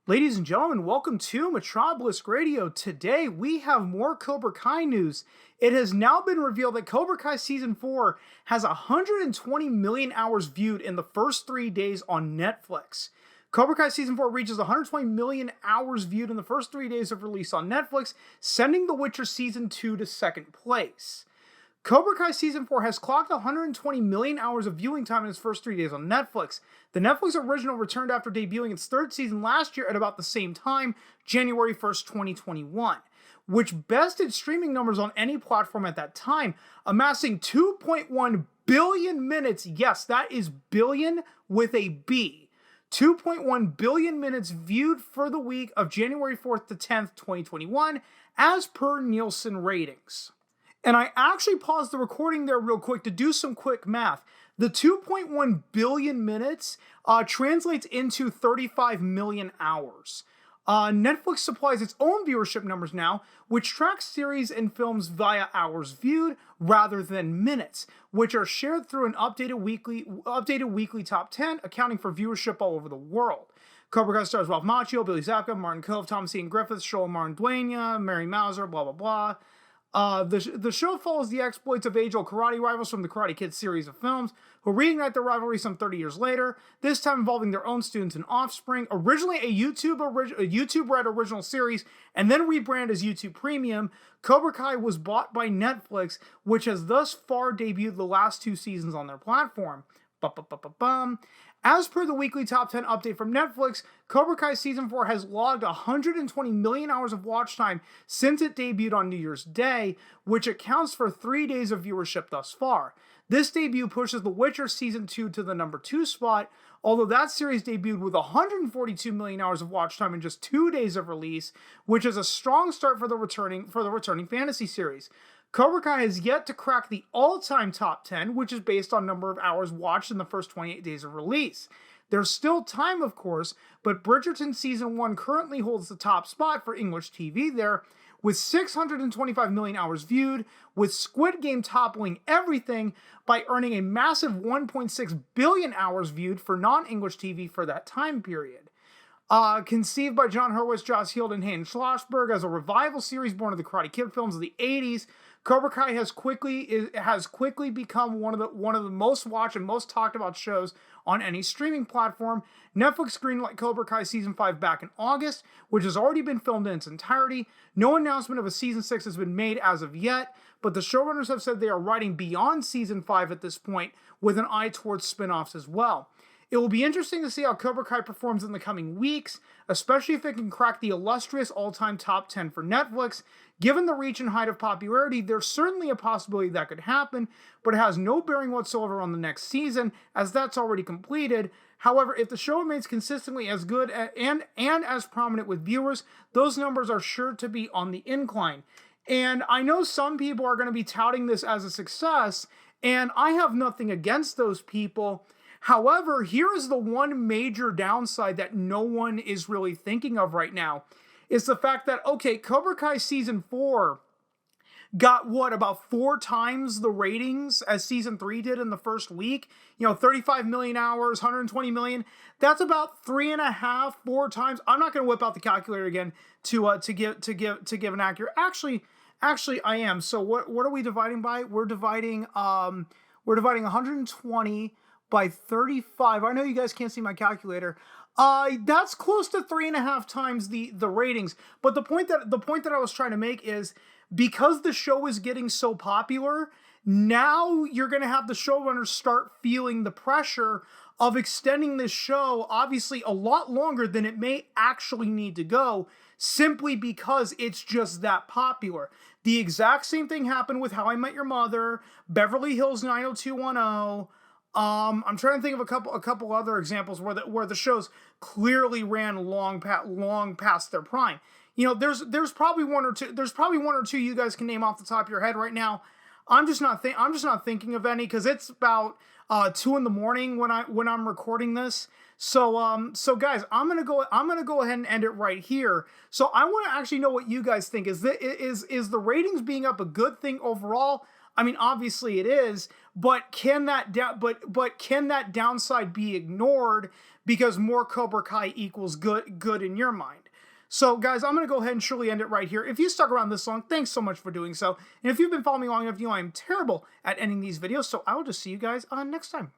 Ladies and gentlemen, welcome to Metropolis Radio. Today we have more Cobra Kai news. It has now been revealed that Cobra Kai Season 4 has 120 million hours viewed in the first 3 days on Netflix. Cobra Kai Season 4 reaches 120 million hours viewed in the first 3 days of release on Netflix, sending The Witcher Season 2 to second place. Cobra Kai Season 4 has clocked 120 million hours of viewing time in its first 3 days on Netflix. The Netflix original returned after debuting its third season last year at about the same time, January 1st, 2021, which bested streaming numbers on any platform at that time, amassing 2.1 billion minutes. Yes, that is billion with a B. 2.1 billion minutes viewed for the week of January 4th to 10th, 2021, as per Nielsen ratings. And I actually paused the recording there real quick to do some quick math. The 2.1 billion minutes translates into 35 million hours. Netflix supplies its own viewership numbers now, which tracks series and films via hours viewed rather than minutes, which are shared through an updated weekly top 10, accounting for viewership all over the world. Cobra Kai stars Ralph Macchio, Billy Zabka, Martin Kove, Thomas Ian Griffith, Shoal Martin Duena, Mary Mauser, blah, blah, blah. The show follows the exploits of age-old karate rivals from the Karate Kid series of films, who reignite their rivalry some 30 years later, this time involving their own students and offspring. Originally a YouTube-Red original series, and then rebranded as YouTube Premium, Cobra Kai was bought by Netflix, which has thus far debuted the last 2 seasons on their platform. As per the weekly top 10 update from Netflix, Cobra Kai Season 4 has logged 120 million hours of watch time since it debuted on New Year's Day, which accounts for 3 days of viewership thus far. This debut pushes The Witcher Season 2 to the number 2 spot, although that series debuted with 142 million hours of watch time in just 2 days of release, which is a strong start for the returning fantasy series. Cobra Kai has yet to crack the all-time top 10, which is based on number of hours watched in the first 28 days of release. There's still time, of course, but Bridgerton Season 1 currently holds the top spot for English TV there, with 625 million hours viewed, with Squid Game toppling everything by earning a massive 1.6 billion hours viewed for non-English TV for that time period. Conceived by John Hurwitz, Joss Heald, and Hayden Schlossberg as a revival series born of the Karate Kid films of the 80s, Cobra Kai has quickly become one of the most watched and most talked about shows on any streaming platform. Netflix greenlit Cobra Kai Season 5 back in August, which has already been filmed in its entirety. No announcement of a Season 6 has been made as of yet, but the showrunners have said they are writing beyond Season 5 at this point, with an eye towards spin-offs as well. It will be interesting to see how Cobra Kai performs in the coming weeks, especially if it can crack the illustrious all-time top 10 for Netflix. Given the reach and height of popularity, there's certainly a possibility that could happen, but it has no bearing whatsoever on the next season, as that's already completed. However, if the show remains consistently as good and as prominent with viewers, those numbers are sure to be on the incline. And I know some people are going to be touting this as a success, and I have nothing against those people. However, here is the one major downside that no one is really thinking of right now, is the fact that, okay, Cobra Kai Season 4 got, about 4 times the ratings as Season 3 did in the first week? 35 million hours, 120 million. That's about 3.5, 4 times. I'm not going to whip out the calculator again to give an accurate. Actually, I am. So what are we dividing by? We're dividing 120 by 35. I know you guys can't see my calculator. That's close to 3.5 times the ratings. But the point that I was trying to make is, because the show is getting so popular, now you're going to have the showrunners start feeling the pressure of extending this show, obviously a lot longer than it may actually need to go, simply because it's just that popular. The exact same thing happened with How I Met Your Mother, Beverly Hills 90210. I'm trying to think of a couple other examples where the shows clearly ran long past their prime. There's probably one or two you guys can name off the top of your head right now. I'm just not thinking of any, because it's about 2 a.m. when I'm recording this. So guys, I'm gonna go ahead and end it right here. So I want to actually know what you guys think. Is the ratings being up a good thing overall? I mean, obviously it is, but can that can that downside be ignored because more Cobra Kai equals good in your mind? So, guys, I'm going to go ahead and surely end it right here. If you stuck around this long, thanks so much for doing so. And if you've been following me long enough, you know I'm terrible at ending these videos, so I will just see you guys next time.